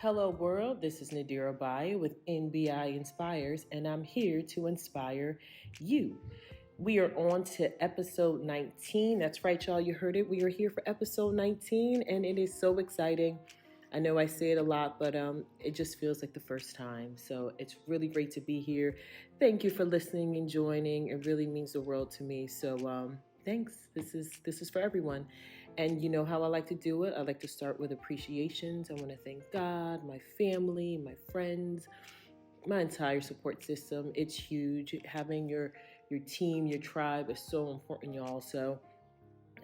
Hello, world. This is Nadira Bai with NBI Inspires, and I'm here to inspire you. We are on to episode 19. That's right, y'all. You heard it. We are here for episode 19, and it is so exciting. I know I say it a lot, but it just feels like the first time. So it's really great to be here. Thank you for listening and joining. It really means the world to me. So thanks. This is for everyone. And you know how I like to do it. I like to start with appreciations. I want to thank God, my family, my friends, my entire support system. It's huge. Having your team, your tribe is so important, y'all. So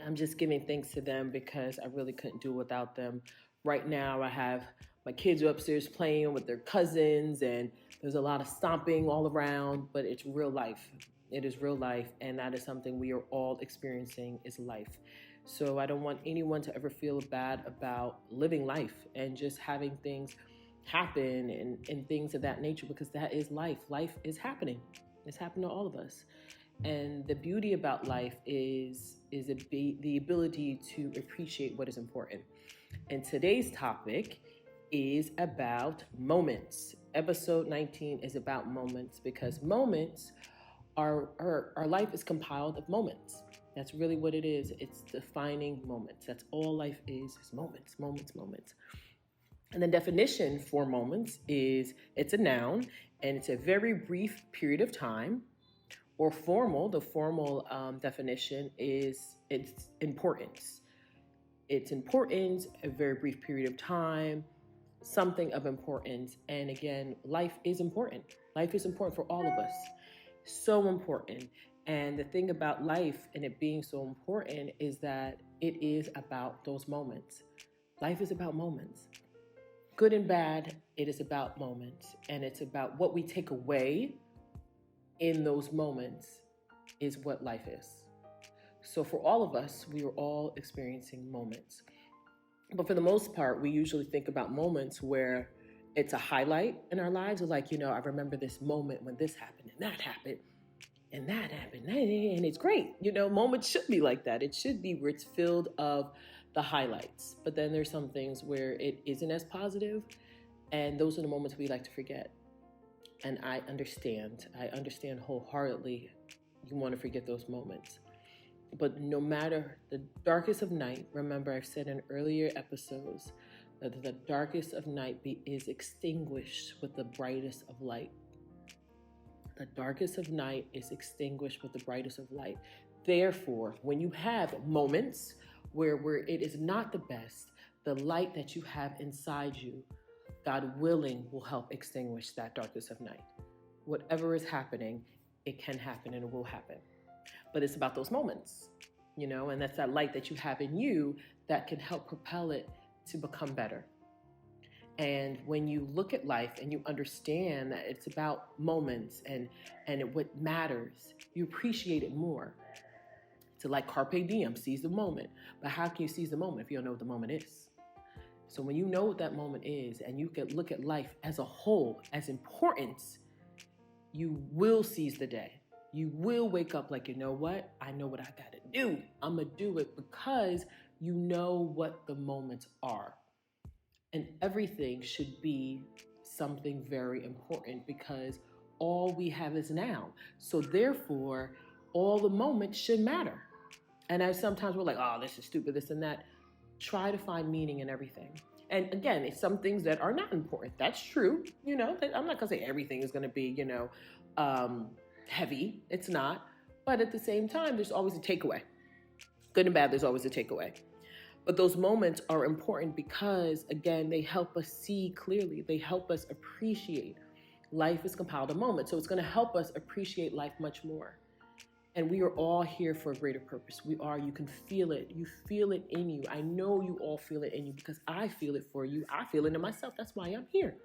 I'm just giving thanks to them because I really couldn't do it without them. Right now, I have my kids are upstairs playing with their cousins, and there's a lot of stomping all around, but it's real life. It is real life, and that is something we are all experiencing is life. So I don't want anyone to ever feel bad about living life and just having things happen and things of that nature, because that is life. Life is happening. It's happening to all of us. And the beauty about life is the ability to appreciate what is important. And today's topic is about moments. Episode 19 is about moments because moments our life is compiled of moments. That's really what it is. It's defining moments. That's all life is moments, moments, moments. And the definition for moments is it's a noun and it's a very brief period of time. Or formal, the formal definition is its importance. It's importance, a very brief period of time, something of importance. And again, life is important. Life is important for all of us. So important. And the thing about life and it being so important is that it is about those moments. Life is about moments. Good and bad, it is about moments. And it's about what we take away in those moments is what life is. So for all of us, we are all experiencing moments. But for the most part, we usually think about moments where it's a highlight in our lives. It's like, I remember this moment when this happened and that happened and that happened. And it's great. Moments should be like that. It should be where it's filled of the highlights. But then there's some things where it isn't as positive. And those are the moments we like to forget. And I understand wholeheartedly you want to forget those moments. But no matter the darkest of night, remember I've said in earlier episodes that the darkest of night is extinguished with the brightest of light. The darkest of night is extinguished with the brightest of light. Therefore, when you have moments where it is not the best, the light that you have inside you, God willing, will help extinguish that darkest of night. Whatever is happening, it can happen and it will happen. But it's about those moments, and that's that light that you have in you that can help propel it to become better. And when you look at life and you understand that it's about moments and what matters, you appreciate it more. It's like carpe diem, seize the moment. But how can you seize the moment if you don't know what the moment is? So when you know what that moment is and you can look at life as a whole, as importance, you will seize the day. You will wake up like, you know what? I know what I got to do. I'm going to do it because you know what the moments are. And everything should be something very important because all we have is now. So therefore, all the moments should matter. And as sometimes we're like, oh, this is stupid, this and that. Try to find meaning in everything. And again, it's some things that are not important. That's true. I'm not going to say everything is going to be, heavy. It's not. But at the same time, there's always a takeaway. Good and bad, there's always a takeaway. But those moments are important because, again, they help us see clearly. They help us appreciate. Life is compiled of moments. So it's going to help us appreciate life much more. And we are all here for a greater purpose. We are. You can feel it. You feel it in you. I know you all feel it in you because I feel it for you. I feel it in myself. That's why I'm here.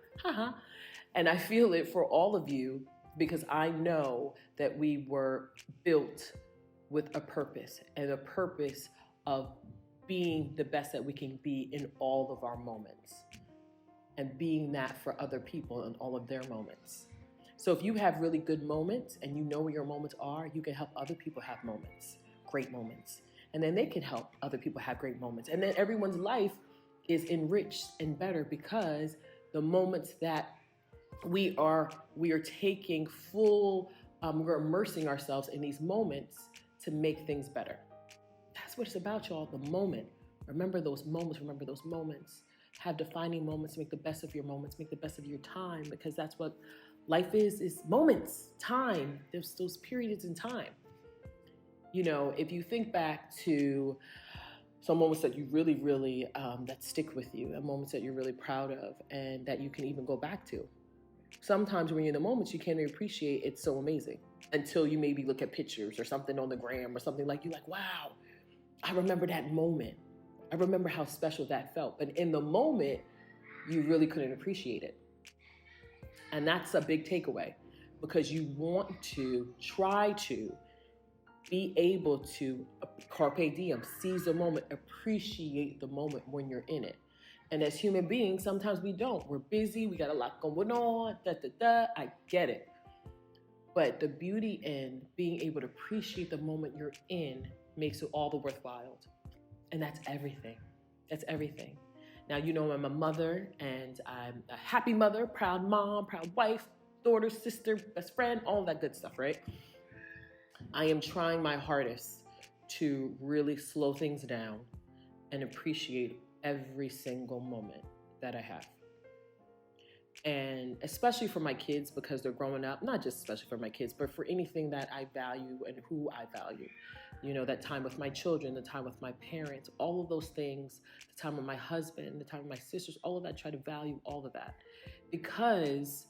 And I feel it for all of you because I know that we were built with a purpose and a purpose of being the best that we can be in all of our moments and being that for other people in all of their moments. So if you have really good moments and you know where your moments are, you can help other people have moments, great moments. And then they can help other people have great moments. And then everyone's life is enriched and better because the moments that we are taking full, we're immersing ourselves in these moments to make things better. That's what it's about, y'all. The moment. Remember those moments. Remember those moments. Have defining moments. Make the best of your moments. Make the best of your time, because that's what life is moments, time. There's those periods in time. You know, if you think back to some moments that you really, really, that stick with you, and moments that you're really proud of, and that you can even go back to. Sometimes when you're in the moments, you can't appreciate it's so amazing until you maybe look at pictures or something on the gram or something like, you're like, wow, I remember that moment. I remember how special that felt. But in the moment, you really couldn't appreciate it. And that's a big takeaway, because you want to try to be able to carpe diem, seize the moment, appreciate the moment when you're in it. And as human beings, sometimes we don't. We're busy, we got a lot going on, I get it. But the beauty in being able to appreciate the moment you're in makes it all the worthwhile. And that's everything. That's everything. Now, you know, I'm a mother, and I'm a happy mother, proud mom, proud wife, daughter, sister, best friend, all that good stuff, right? I am trying my hardest to really slow things down and appreciate every single moment that I have. And especially for my kids, because they're growing up, not just especially for my kids, but for anything that I value and who I value. You know, that time with my children, the time with my parents, all of those things, the time with my husband, the time with my sisters, all of that, try to value all of that, because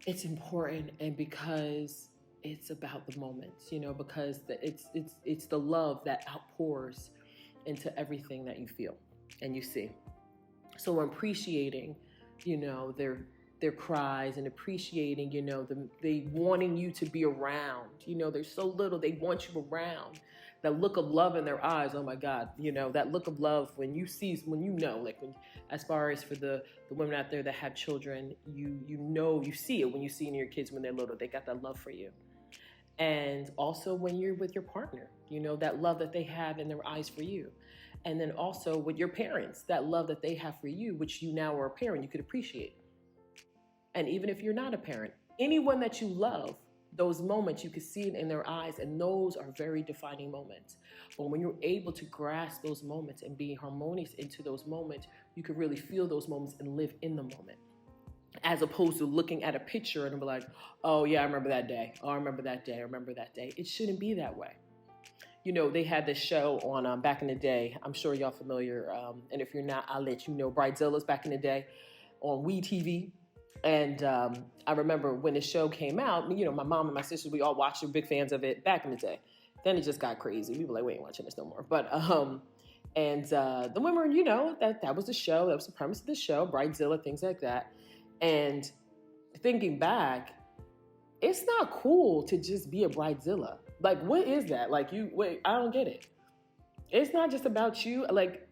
it's important, and because it's about the moments, you know, because it's the love that outpours into everything that you feel and you see. So I'm appreciating, you know, their cries, and appreciating, you know, they wanting you to be around. You know, they're so little, they want you around. That look of love in their eyes, oh my God, you know, that look of love when you know, like, when, as far as for the women out there that have children, you know, you see it when you see in your kids when they're little, they got that love for you. And also when you're with your partner, you know, that love that they have in their eyes for you. And then also with your parents, that love that they have for you, which you now are a parent, you could appreciate. And even if you're not a parent, anyone that you love, those moments, you can see it in their eyes, and those are very defining moments. But when you're able to grasp those moments and be harmonious into those moments, you can really feel those moments and live in the moment, as opposed to looking at a picture and be like, oh yeah, I remember that day. Oh, I remember that day. I remember that day. It shouldn't be that way. You know, they had this show on back in the day. I'm sure y'all familiar. And if you're not, I'll let you know. Brightzillas back in the day on WeTV. And I remember when the show came out, you know, my mom and my sisters, we all watched it, were big fans of it back in the day. Then it just got crazy. We were like, we ain't watching this no more. But, and the women, you know, that was the show. That was the premise of the show, Brightzilla, things like that. And thinking back, it's not cool to just be a bridezilla. Like, what is that? Like, I don't get it. It's not just about you. Like,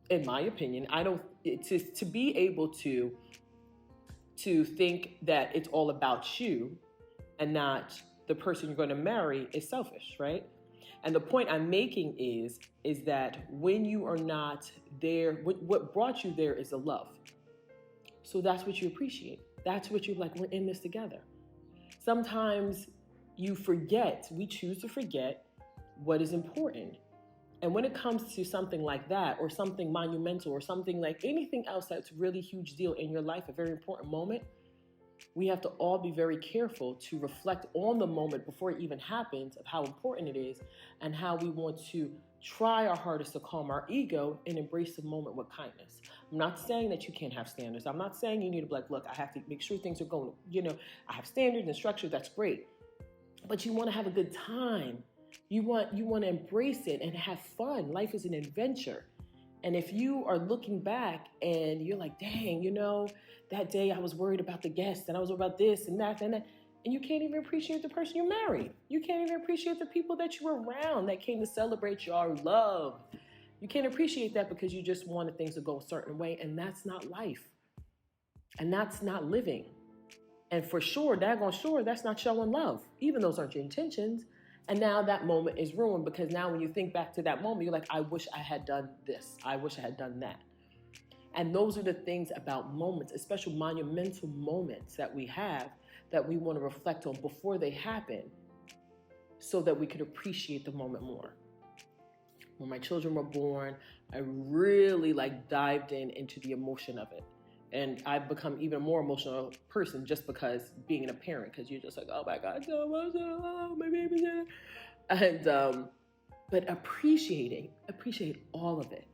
in my opinion, to be able to think that it's all about you and not the person you're going to marry is selfish, right? And the point I'm making is that when you are not there, what brought you there is the love. So that's what you appreciate. That's what you're like, we're in this together. Sometimes we choose to forget what is important. And when it comes to something like that, or something monumental, or something like anything else that's really huge deal in your life, a very important moment, we have to all be very careful to reflect on the moment before it even happens, of how important it is, and how we want to try our hardest to calm our ego and embrace the moment with kindness. I'm not saying that you can't have standards. I'm not saying you need to be like, look, I have to make sure things are going, you know, I have standards and structure, that's great. But you want to have a good time. You want to embrace it and have fun. Life is an adventure. And if you are looking back and you're like, dang, you know, that day I was worried about the guests and I was worried about this and that and that, and you can't even appreciate the person you married. You can't even appreciate the people that you were around that came to celebrate your love. You can't appreciate that because you just wanted things to go a certain way, and that's not life. And that's not living. And for sure, daggone sure, that's not showing love. Even those aren't your intentions. And now that moment is ruined, because now when you think back to that moment, you're like, I wish I had done this. I wish I had done that. And those are the things about moments, especially monumental moments that we have, that we want to reflect on before they happen so that we could appreciate the moment more. When my children were born, I really dived into the emotion of it. And I've become even more emotional person just because being a parent, because you're just like, oh my God, so much, oh, my baby's in it. And, but appreciate all of it,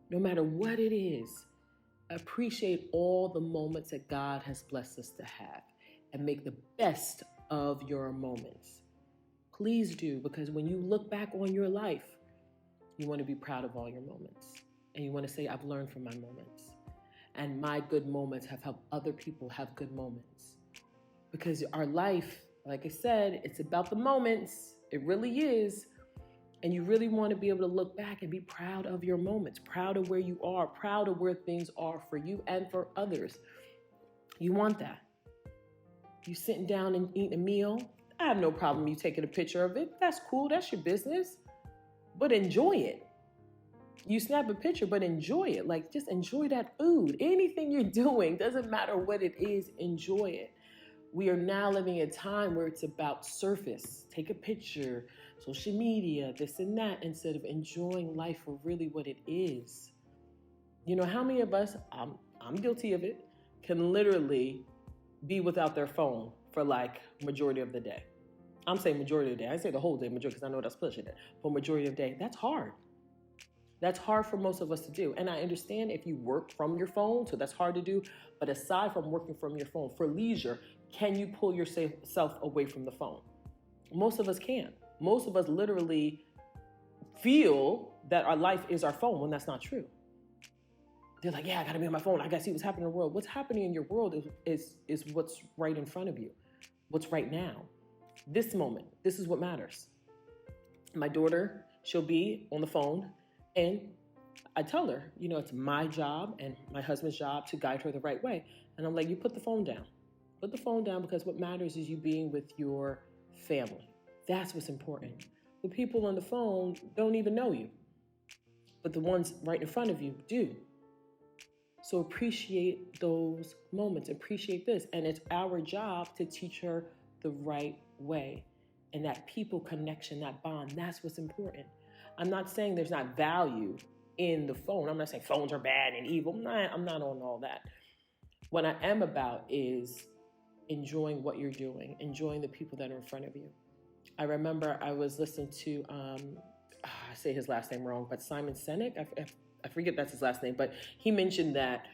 no matter what it is. Appreciate all the moments that God has blessed us to have and make the best of your moments. Please do, because when you look back on your life, you want to be proud of all your moments. And you want to say, I've learned from my moments. And my good moments have helped other people have good moments. Because our life, like I said, it's about the moments. It really is. And you really want to be able to look back and be proud of your moments, proud of where you are, proud of where things are for you and for others. You want that. You sitting down and eating a meal, I have no problem you taking a picture of it. That's cool. That's your business. But enjoy it. You snap a picture, but enjoy it. Just enjoy that food. Anything you're doing, doesn't matter what it is, enjoy it. We are now living a time where it's about surface. Take a picture, social media, this and that, instead of enjoying life for really what it is. You know, how many of us, I'm guilty of it, can literally be without their phone for majority of the day? I'm saying majority of the day. I say the whole day, majority, because I know that's pushing it. But majority of the day, that's hard. That's hard for most of us to do. And I understand if you work from your phone, so that's hard to do. But aside from working from your phone, for leisure, can you pull yourself away from the phone? Most of us can't. Most of us literally feel that our life is our phone when that's not true. They're like, yeah, I gotta be on my phone. I gotta see what's happening in the world. What's happening in your world is what's right in front of you. What's right now. This moment, this is what matters. My daughter, she'll be on the phone, and I tell her, it's my job and my husband's job to guide her the right way. And I'm like, you put the phone down. Put the phone down, because what matters is you being with your family. That's what's important. The people on the phone don't even know you, but the ones right in front of you do. So appreciate those moments. Appreciate this. And it's our job to teach her the right way. And that people connection, that bond, that's what's important. I'm not saying there's not value in the phone. I'm not saying phones are bad and evil. I'm not on all that. What I am about is enjoying what you're doing, enjoying the people that are in front of you. I remember I was listening to, I say his last name wrong, but Simon Sinek, I forget that's his last name, but he mentioned that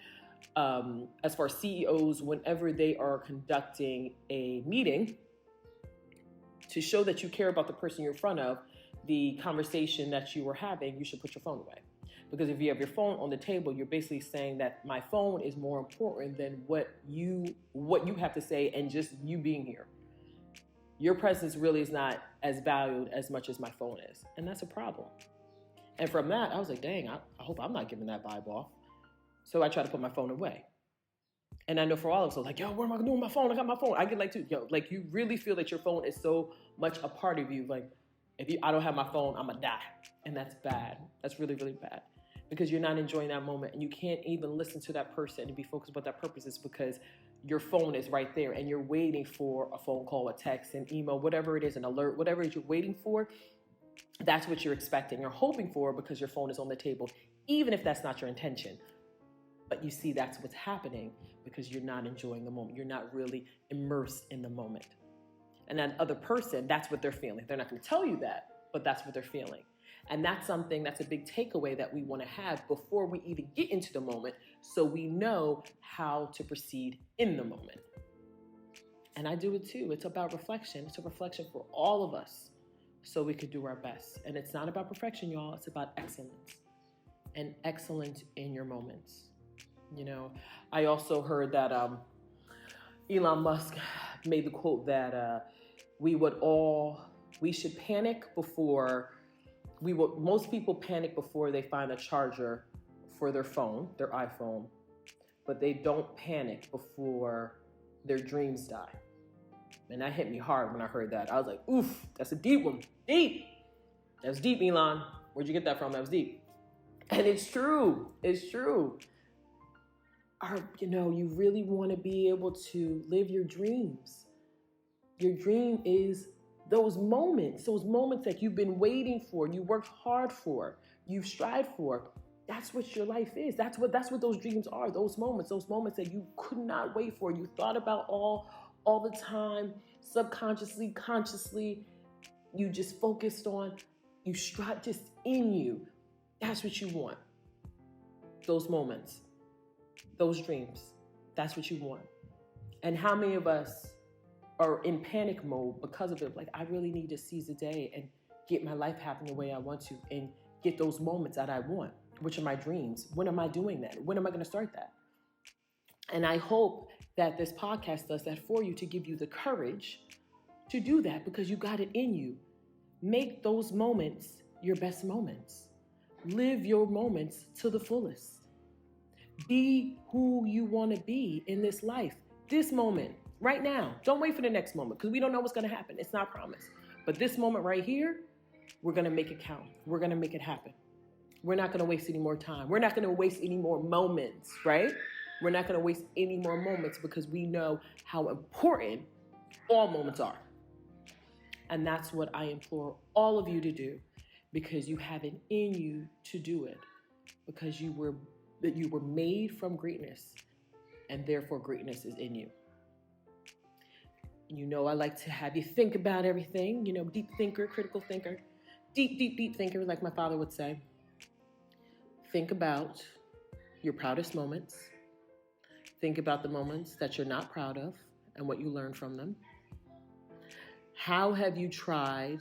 as far as CEOs, whenever they are conducting a meeting, to show that you care about the person you're in front of, the conversation that you were having, you should put your phone away. Because if you have your phone on the table, you're basically saying that my phone is more important than what you have to say and just you being here. Your presence really is not as valued as much as my phone is. And that's a problem. And from that, I was like, dang, I hope I'm not giving that vibe off. So I try to put my phone away. And I know for all of us, like, yo, what am I doing with my phone? I got my phone. I get you really feel that your phone is so much a part of you. Like, I don't have my phone, I'm gonna die. And that's bad. That's really, really bad. Because you're not enjoying that moment, and you can't even listen to that person and be focused on what that purpose is, because your phone is right there and you're waiting for a phone call, a text, an email, whatever it is, an alert, whatever it is you're waiting for. That's what you're expecting. You're hoping for, because your phone is on the table, even if that's not your intention. But you see, that's what's happening because you're not enjoying the moment. You're not really immersed in the moment. And that other person, that's what they're feeling. They're not going to tell you that, but that's what they're feeling. And that's a big takeaway that we want to have before we even get into the moment, so we know how to proceed in the moment. And I do it too. It's about reflection. It's a reflection for all of us, so we could do our best. And it's not about perfection, y'all. It's about excellence, and excellence in your moments. I also heard that Elon Musk made the quote that most people panic before they find a charger for their phone, their iPhone, but they don't panic before their dreams die. And that hit me hard when I heard that. I was like, oof, that's a deep one. Deep. That's deep, Elon. Where'd you get that from? That was deep. And it's true. It's true. you really want to be able to live your dreams. Your dream is those moments that you've been waiting for, you worked hard for, you've strived for. That's what your life is. That's what those dreams are. Those moments that you could not wait for. You thought about all the time, subconsciously, consciously. You just focused on. You strive just in you. That's what you want. Those moments, those dreams. That's what you want. And how many of us are in panic mode because of it? Like, I really need to seize the day and get my life happening the way I want to and get those moments that I want, which are my dreams. When am I doing that? When am I going to start that? And I hope that this podcast does that for you, to give you the courage to do that, because you got it in you. Make those moments your best moments. Live your moments to the fullest. Be who you want to be in this life, this moment, right now. Don't wait for the next moment, because we don't know what's going to happen. It's not promised. But this moment right here, we're going to make it count. We're going to make it happen. We're not going to waste any more time. We're not going to waste any more moments, right? We're not going to waste any more moments, because we know how important all moments are. And that's what I implore all of you to do, because you have it in you to do it, because you were made from greatness, and therefore greatness is in you. I like to have you think about everything, deep thinker, critical thinker, deep thinker, like my father would say. Think about your proudest moments. Think about the moments that you're not proud of and what you learned from them. How have you tried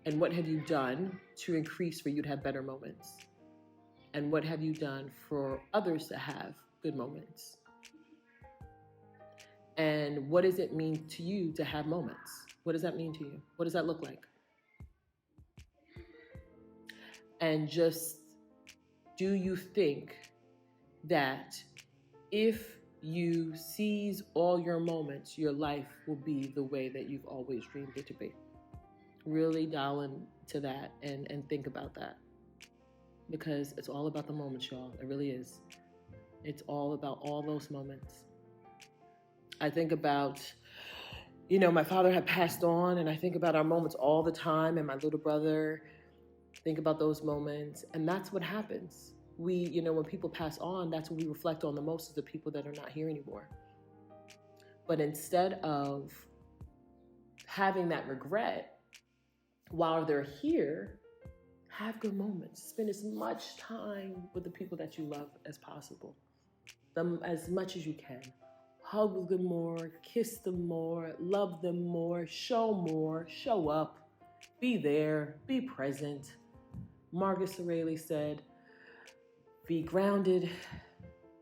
and what have you done to increase for you to have better moments? And what have you done for others to have good moments? And what does it mean to you to have moments? What does that mean to you? What does that look like? And just, do you think that if you seize all your moments, your life will be the way that you've always dreamed it to be? Really dial into that and think about that. Because it's all about the moments, y'all. It really is. It's all about all those moments. I think about, my father had passed on, and I think about our moments all the time, and my little brother. Think about those moments, and that's what happens. We, when people pass on, that's what we reflect on the most, is the people that are not here anymore. But instead of having that regret while they're here, have good moments. Spend as much time with the people that you love as possible, them as much as you can. Hug them more, kiss them more, love them more, show up, be there, be present. Marcus Aurelius said, be grounded,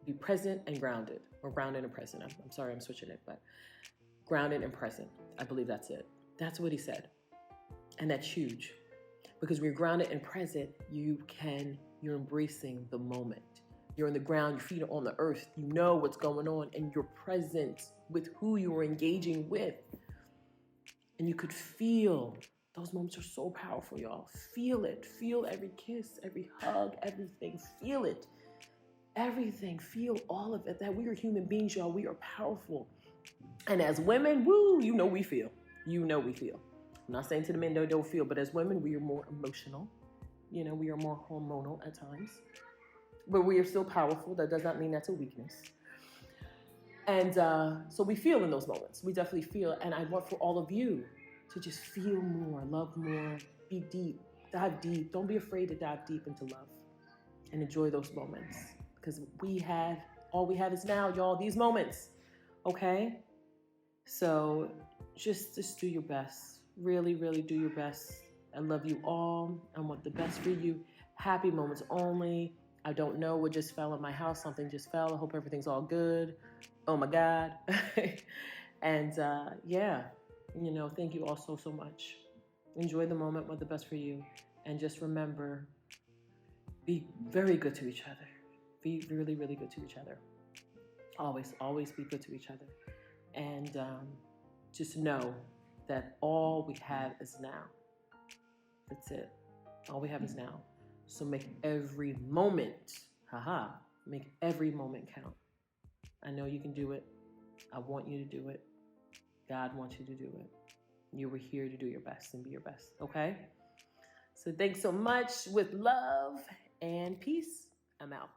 be present and grounded, or grounded and present. I'm sorry, I'm switching it, but grounded and present. I believe that's it. That's what he said. And that's huge, because when you're grounded and present, you're embracing the moment. You're on the ground, your feet are on the earth, you know what's going on, and you're present with who you are engaging with. And you could feel, those moments are so powerful, y'all. Feel it. Feel every kiss, every hug, everything. Feel it. Everything. Feel all of it. That we are human beings, y'all. We are powerful. And as women, we feel. We feel. I'm not saying to the men don't feel, but as women, we are more emotional. We are more hormonal at times. But we are still powerful. That does not mean that's a weakness. And so we feel in those moments. We definitely feel. And I want for all of you to just feel more, love more, be deep, dive deep. Don't be afraid to dive deep into love and enjoy those moments. Because all we have is now, y'all, these moments. Okay? So just do your best. Really, really do your best. I love you all. I want the best for you. Happy moments only. I don't know what just fell in my house. Something just fell. I hope everything's all good. Oh my God. And thank you all so much. Enjoy the moment. Want the best for you. And just remember, be very good to each other. Be really, really good to each other. Always be good to each other. And just know that all we have is now. That's it. All we have is now. So make every moment, Make every moment count. I know you can do it. I want you to do it. God wants you to do it. You were here to do your best and be your best, okay? So thanks so much. With love and peace, I'm out.